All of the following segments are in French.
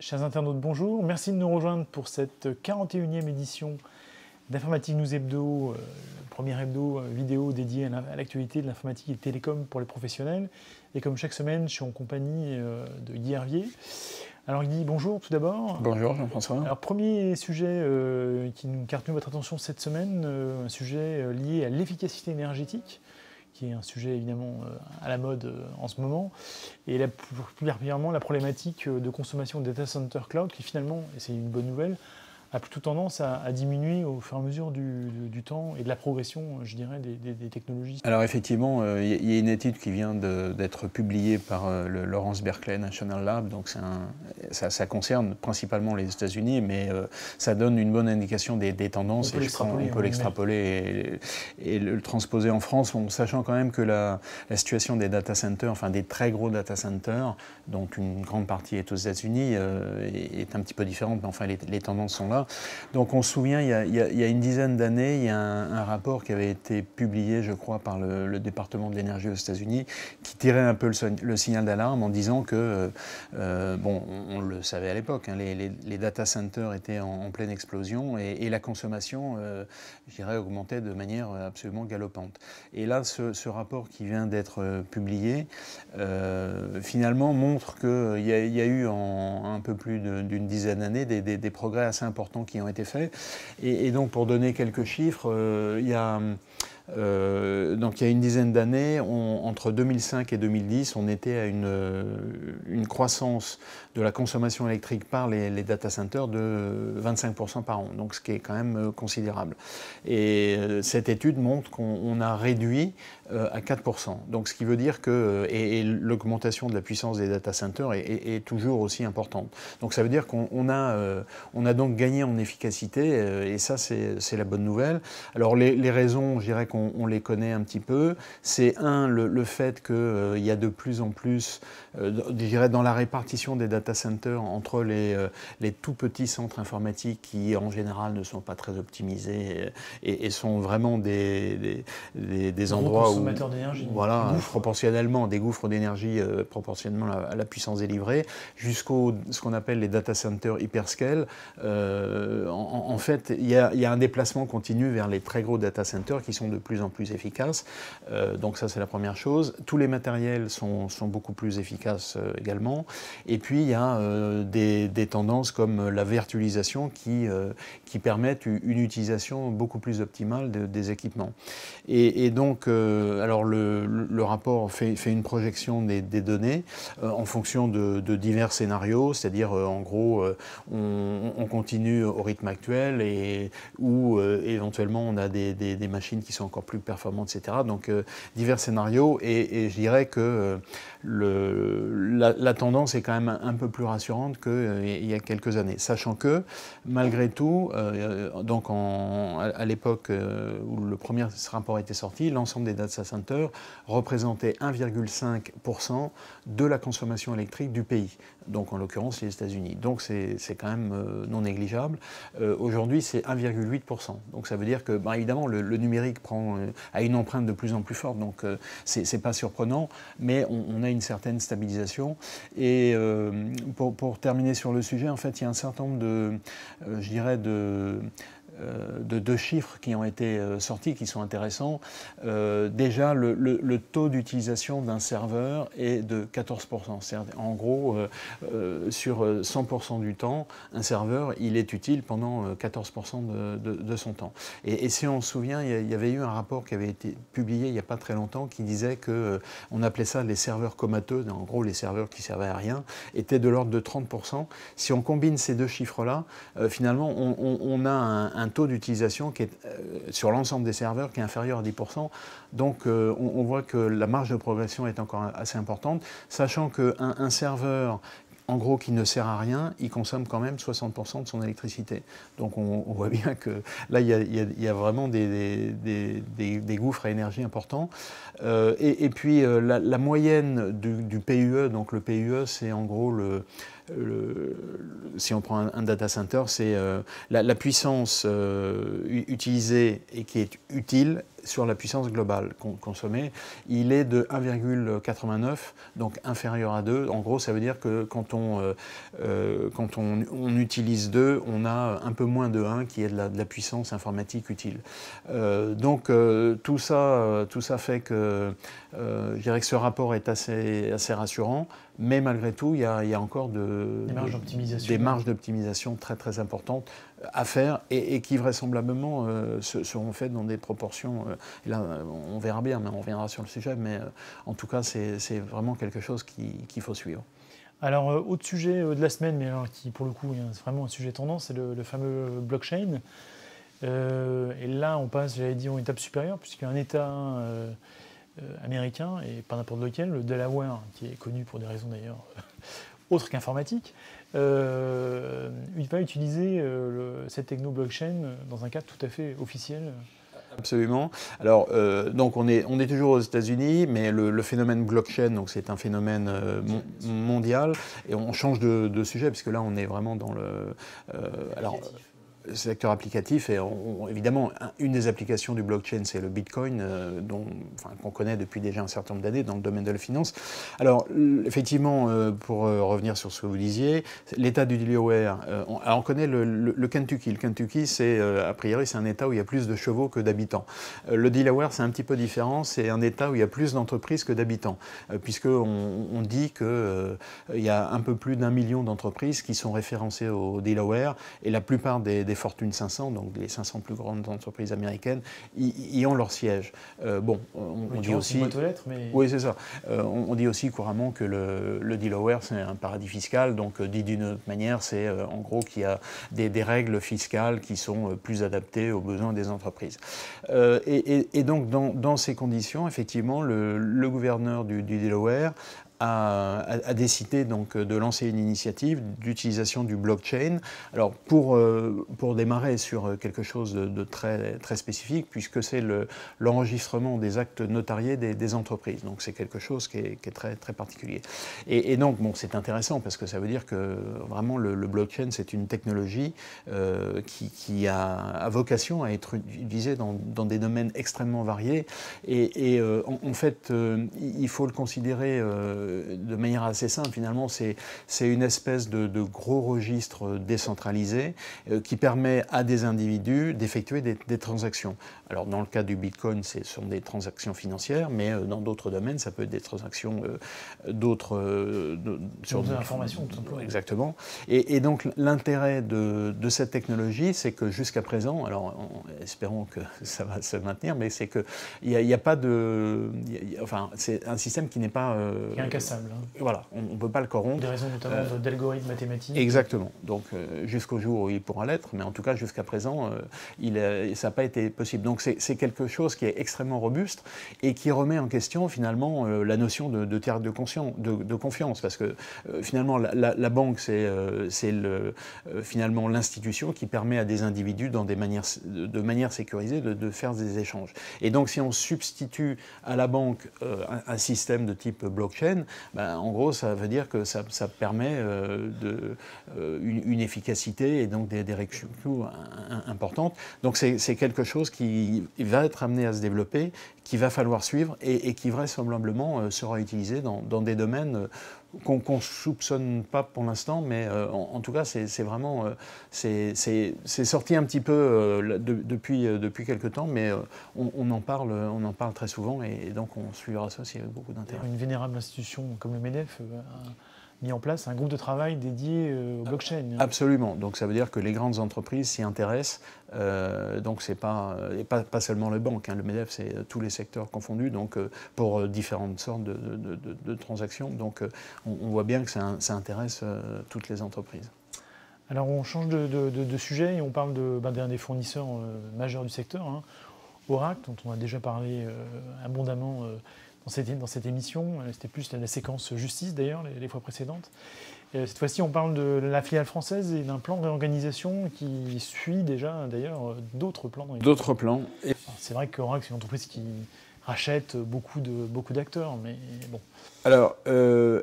Chers internautes, bonjour. Merci de nous rejoindre pour cette 41e édition d'Informatique News Hebdo, premier hebdo vidéo dédié à l'actualité de l'informatique et télécom pour les professionnels. Et comme chaque semaine, je suis en compagnie de Guy Hervier. Alors Guy, bonjour tout d'abord. Bonjour Jean-François. Alors premier sujet qui nous a retenu votre attention cette semaine, un sujet lié à l'efficacité énergétique, qui est un sujet évidemment à la mode en ce moment, et plus particulièrement la problématique de consommation des data center cloud, qui finalement, et c'est une bonne nouvelle, a plutôt tendance à diminuer au fur et à mesure du temps et de la progression, je dirais, des technologies. Alors effectivement, il y a une étude qui vient d'être publiée par le Lawrence Berkeley National Lab, donc ça concerne principalement les États-Unis, mais ça donne une bonne indication des tendances. On peut l'extrapoler et le transposer en France, sachant quand même que la situation des data centers, enfin des très gros data centers, dont une grande partie est aux États-Unis, est un petit peu différente, mais enfin les tendances sont là. Donc on se souvient, il y a une dizaine d'années, il y a un rapport qui avait été publié, je crois, par le département de l'énergie aux États-Unis, qui tirait un peu le signal d'alarme en disant que, bon, on le savait à l'époque, hein, les data centers étaient en pleine explosion et la consommation, je dirais, augmentait de manière absolument galopante. Et là, ce rapport qui vient d'être publié, finalement montre qu'il y a eu en un peu plus d'une dizaine d'années des progrès assez importants qui ont été faits. Et donc, pour donner quelques chiffres, il y a une dizaine d'années, entre 2005 et 2010, on était à une croissance de la consommation électrique par les data centers de 25% par an, donc ce qui est quand même considérable. Et cette étude montre qu'on a réduit à 4%. Donc ce qui veut dire que l'augmentation de la puissance des data centers est toujours aussi importante. Donc ça veut dire qu'on a donc gagné en efficacité, et ça c'est la bonne nouvelle. Alors les raisons, je dirais qu'on les connaît un petit peu. C'est le fait qu'il y a de plus en plus, je dirais, dans la répartition des data centers entre les tout petits centres informatiques qui en général ne sont pas très optimisés et sont vraiment des endroits où, voilà, proportionnellement, des gouffres d'énergie proportionnellement à la puissance délivrée, jusqu'au ce qu'on appelle les data centers hyperscale. En fait, il y a un déplacement continu vers les très gros data centers qui sont de plus en plus efficaces. Donc ça, c'est la première chose. Tous les matériels sont beaucoup plus efficaces également. Et puis, il y a des tendances comme la virtualisation qui permettent une utilisation beaucoup plus optimale des équipements. Et donc, alors le rapport fait une projection des données en fonction de divers scénarios, c'est-à-dire en gros, on continue au rythme actuel ou éventuellement on a des machines qui sont encore plus performantes, etc. Donc divers scénarios, et je dirais que la tendance est quand même un peu plus rassurante qu'il y a quelques années, sachant que malgré tout, donc à l'époque où le premier rapport était sorti, l'ensemble des data centers représentait 1,5% de la consommation électrique du pays, donc en l'occurrence les États-Unis. Donc c'est quand même non négligeable. Aujourd'hui c'est 1,8%. Donc ça veut dire que, évidemment, le numérique a une empreinte de plus en plus forte, donc c'est pas surprenant, mais on a une certaine stabilisation. Et pour terminer sur le sujet, en fait, il y a un certain nombre je dirais, de chiffres qui ont été sortis, qui sont intéressants. Déjà, le taux d'utilisation d'un serveur est de 14%. En gros, sur 100% du temps, un serveur, il est utile pendant 14% de son temps. Et si on se souvient, il y avait eu un rapport qui avait été publié il n'y a pas très longtemps qui disait qu'on appelait ça les serveurs comateux. En gros, les serveurs qui servaient à rien étaient de l'ordre de 30%. Si on combine ces deux chiffres-là, finalement, on a un taux d'utilisation qui est sur l'ensemble des serveurs qui est inférieur à 10%. Donc on voit que la marge de progression est encore assez importante, sachant qu'un serveur, en gros, qui ne sert à rien, il consomme quand même 60% de son électricité. Donc on voit bien que là, il y a vraiment des gouffres à énergie importants. Et puis la moyenne du PUE, donc le PUE, c'est en gros si on prend un data center, c'est la puissance utilisée et qui est utile sur la puissance globale consommée, il est de 1,89, donc inférieur à 2. En gros, ça veut dire que quand on utilise 2, on a un peu moins de 1 qui est de la puissance informatique utile. Donc tout ça fait que je dirais que ce rapport est assez rassurant, mais malgré tout, il y a encore des marges d'optimisation très très importantes à faire et qui vraisemblablement seront faites dans des proportions. Et là, on verra bien, mais on reviendra sur le sujet, mais en tout cas, c'est vraiment quelque chose qu'il faut suivre. Alors, autre sujet de la semaine, mais alors, qui pour le coup est vraiment un sujet tendance, c'est le fameux blockchain. Et là, on passe, j'avais dit, en étape supérieure, puisqu'un État américain, et pas n'importe lequel, le Delaware, qui est connu pour des raisons d'ailleurs autres qu'informatiques, il va utiliser cette techno blockchain dans un cadre tout à fait officiel. Absolument. Alors, donc on est toujours aux États-Unis, mais le phénomène blockchain, donc c'est un phénomène mondial, et on change de sujet, puisque là on est vraiment dans le secteur applicatif, et évidemment, une des applications du blockchain, c'est le Bitcoin, qu'on connaît depuis déjà un certain nombre d'années dans le domaine de la finance. Alors, effectivement, pour revenir sur ce que vous disiez, l'État du Delaware, on connaît le Kentucky. Le Kentucky, a priori, c'est un État où il y a plus de chevaux que d'habitants. Le Delaware, c'est un petit peu différent, c'est un État où il y a plus d'entreprises que d'habitants, puisqu'on dit qu'il y a un peu plus d'1 million d'entreprises qui sont référencées au Delaware, et la plupart des Fortune 500, donc les 500 plus grandes entreprises américaines, y ont leur siège. On dit aussi... Boîte aux lettres, mais... Oui, c'est ça. On dit aussi couramment que le Delaware, c'est un paradis fiscal, donc dit d'une autre manière, c'est en gros qu'il y a des règles fiscales qui sont plus adaptées aux besoins des entreprises. Et donc, dans ces conditions, effectivement, le gouverneur du Delaware a décidé donc de lancer une initiative d'utilisation du blockchain. Alors pour démarrer sur quelque chose de très, très spécifique, puisque c'est l'enregistrement des actes notariés des entreprises. Donc c'est quelque chose qui est très, très particulier. Et donc bon, c'est intéressant parce que ça veut dire que vraiment le blockchain, c'est une technologie qui a vocation à être utilisée dans des domaines extrêmement variés. Et en fait, il faut le considérer de manière assez simple. Finalement, c'est une espèce de gros registre décentralisé qui permet à des individus d'effectuer des transactions. Alors, dans le cas du Bitcoin, ce sont des transactions financières, mais dans d'autres domaines, ça peut être des transactions sur de l'information, tout simplement. Exactement. Et donc, l'intérêt de cette technologie, c'est que jusqu'à présent, alors espérons que ça va se maintenir, mais c'est qu'il n'y a pas de... enfin, c'est un système qui n'est pas... incassable. Voilà, on ne peut pas le corrompre. Des raisons notamment d'algorithmes mathématiques. Exactement. Donc jusqu'au jour où il pourra l'être, mais en tout cas jusqu'à présent, ça n'a pas été possible. Donc c'est quelque chose qui est extrêmement robuste et qui remet en question finalement la notion de tiers de confiance, parce que finalement la banque c'est finalement l'institution qui permet à des individus de manière sécurisée de faire des échanges. Et donc si on substitue à la banque un système de type blockchain, en gros, ça veut dire que ça permet une efficacité et donc des récupérations importantes. Donc c'est quelque chose qui va être amené à se développer, qu'il va falloir suivre et qui vraisemblablement sera utilisé dans des domaines qu'on ne soupçonne pas pour l'instant, mais en tout cas, c'est vraiment... c'est sorti un petit peu depuis quelques temps, mais on en parle très souvent et donc on suivra ça aussi avec beaucoup d'intérêt. Une vénérable institution comme le MEDEF a mis en place un groupe de travail dédié au blockchain. Absolument. Donc ça veut dire que les grandes entreprises s'y intéressent. Donc c'est pas seulement les banques. Le MEDEF, c'est tous les secteurs confondus, donc pour différentes sortes de transactions. Donc on voit bien que ça intéresse toutes les entreprises. Alors on change de sujet et on parle d'un des fournisseurs majeurs du secteur, Oracle, dont on a déjà parlé abondamment dans cette émission. C'était plus la séquence justice d'ailleurs les fois précédentes. Cette fois-ci, on parle de la filiale française et d'un plan de réorganisation qui suit déjà d'ailleurs d'autres plans. D'autres plans. C'est vrai qu'Oracle, c'est une entreprise qui rachète beaucoup d'acteurs, mais bon. Alors,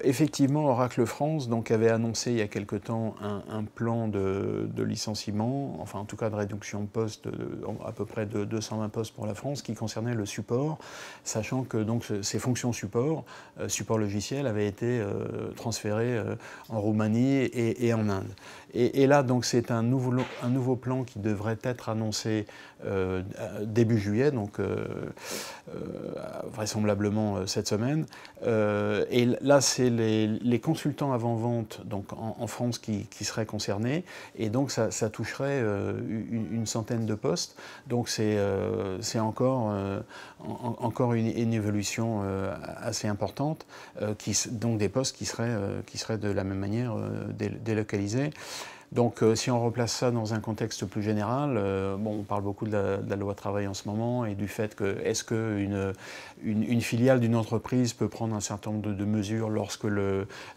effectivement, Oracle France donc, avait annoncé il y a quelque temps un plan de licenciement, enfin en tout cas de réduction de postes, à peu près de 220 postes pour la France, qui concernait le support, sachant que donc, ces fonctions support logiciel, avaient été transférées en Roumanie et en Inde. Et là, donc, c'est un nouveau plan qui devrait être annoncé début juillet, donc vraisemblablement cette semaine. Et là, c'est les consultants avant-vente en France qui seraient concernés. Et donc, ça toucherait une centaine de postes. Donc, c'est encore une évolution assez importante. Donc, des postes qui seraient de la même manière délocalisés. Donc, si on replace ça dans un contexte plus général, on parle beaucoup de la loi travail en ce moment et du fait que est-ce qu'une filiale d'une entreprise peut prendre un certain nombre de mesures lorsque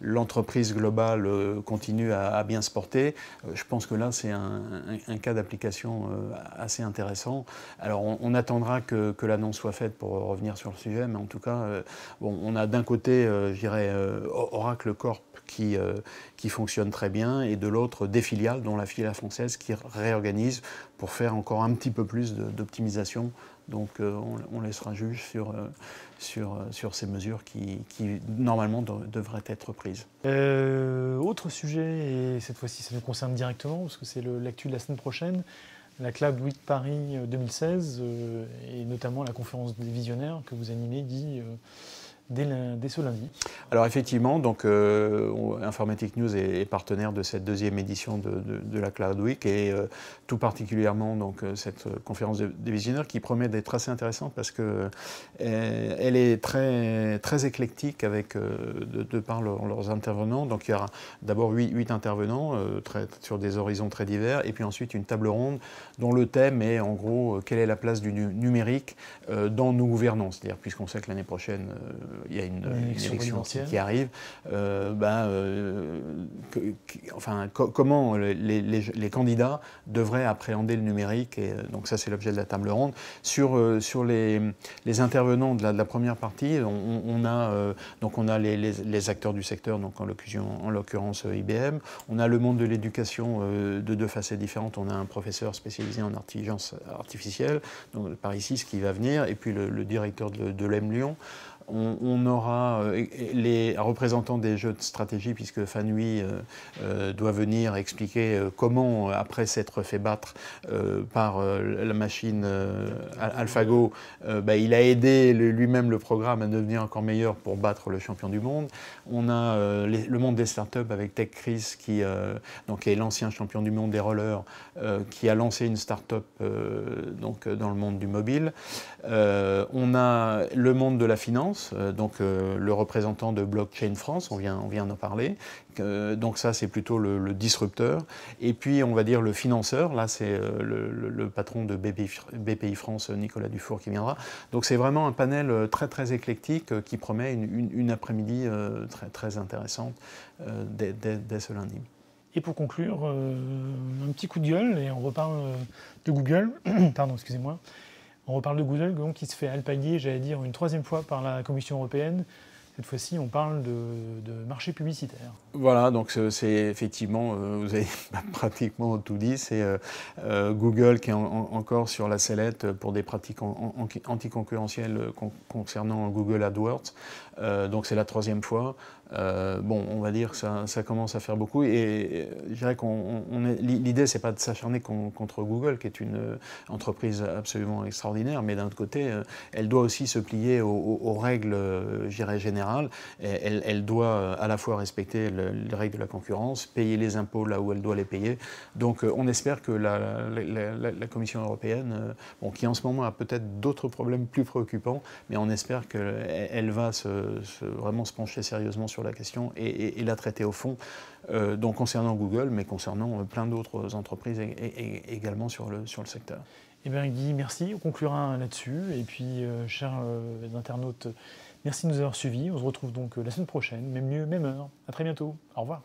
l'entreprise globale continue à bien se porter. Je pense que là, c'est un cas d'application assez intéressant. Alors, on attendra que l'annonce soit faite pour revenir sur le sujet, mais en tout cas, on a d'un côté, je dirais, Oracle Corp qui fonctionne très bien, et de l'autre, des filiales, dont la filiale française, qui réorganise pour faire encore un petit peu plus d'optimisation. Donc on laissera juge sur ces mesures qui normalement devraient être prises. Autre sujet, et cette fois-ci ça nous concerne directement, parce que c'est l'actu de la semaine prochaine, la Cloud Week Paris 2016, et notamment la conférence des visionnaires que vous animez, Guy, dès ce lundi. Alors effectivement, donc, Informatique News est partenaire de cette deuxième édition de la Cloud Week, et tout particulièrement donc, cette conférence des visionnaires qui promet d'être assez intéressante parce qu'elle est très, très éclectique avec, de par leurs intervenants. Donc il y aura d'abord 8 intervenants sur des horizons très divers, et puis ensuite une table ronde dont le thème est en gros quelle est la place du numérique dans nos gouvernances. C'est-à-dire, puisqu'on sait que l'année prochaine il y a une élection qui arrive, comment les candidats devraient appréhender le numérique. Et donc ça, c'est l'objet de la table ronde. Sur les intervenants de la première partie, on a les acteurs du secteur, donc en l'occurrence IBM. On a le monde de l'éducation de deux facettes différentes. On a un professeur spécialisé en intelligence artificielle, donc Paris 6 qui va venir, et puis le directeur de l'EM Lyon. On aura les représentants des jeux de stratégie, puisque Fanui doit venir expliquer comment, après s'être fait battre par la machine AlphaGo, il a aidé lui-même le programme à devenir encore meilleur pour battre le champion du monde. On a le monde des startups avec TechCris, qui est l'ancien champion du monde des rollers, qui a lancé une startup dans le monde du mobile. On a le monde de la finance, le représentant de Blockchain France, on vient d'en parler. Donc ça, c'est plutôt le disrupteur. Et puis, on va dire le financeur. Là, c'est le patron de BPI France, Nicolas Dufour, qui viendra. Donc c'est vraiment un panel très, très éclectique qui promet une après-midi très, très intéressante dès ce lundi. Et pour conclure, un petit coup de gueule, et on reparle de Google. Pardon, excusez-moi. On reparle de Google, donc, qui se fait alpaguer, j'allais dire, une troisième fois par la Commission européenne. Cette fois-ci, on parle de marché publicitaire. Voilà, donc c'est effectivement, vous avez pratiquement tout dit, c'est Google qui est encore sur la sellette pour des pratiques anticoncurrentielles concernant Google AdWords. Donc c'est la troisième fois. On va dire que ça commence à faire beaucoup, et je dirais l'idée, c'est pas de s'acharner contre Google, qui est une entreprise absolument extraordinaire, mais d'un autre côté, elle doit aussi se plier aux règles, je dirais, générales. Elle doit à la fois respecter les règles de la concurrence, payer les impôts là où elle doit les payer. Donc on espère que la Commission européenne, qui en ce moment a peut-être d'autres problèmes plus préoccupants, mais on espère qu'elle va vraiment se pencher sérieusement sur la question et la traiter au fond, donc concernant Google, mais concernant plein d'autres entreprises également sur le secteur. Eh bien Guy, merci. On conclura là-dessus. Et puis, chers internautes, merci de nous avoir suivis. On se retrouve donc la semaine prochaine, même lieu, même heure. À très bientôt. Au revoir.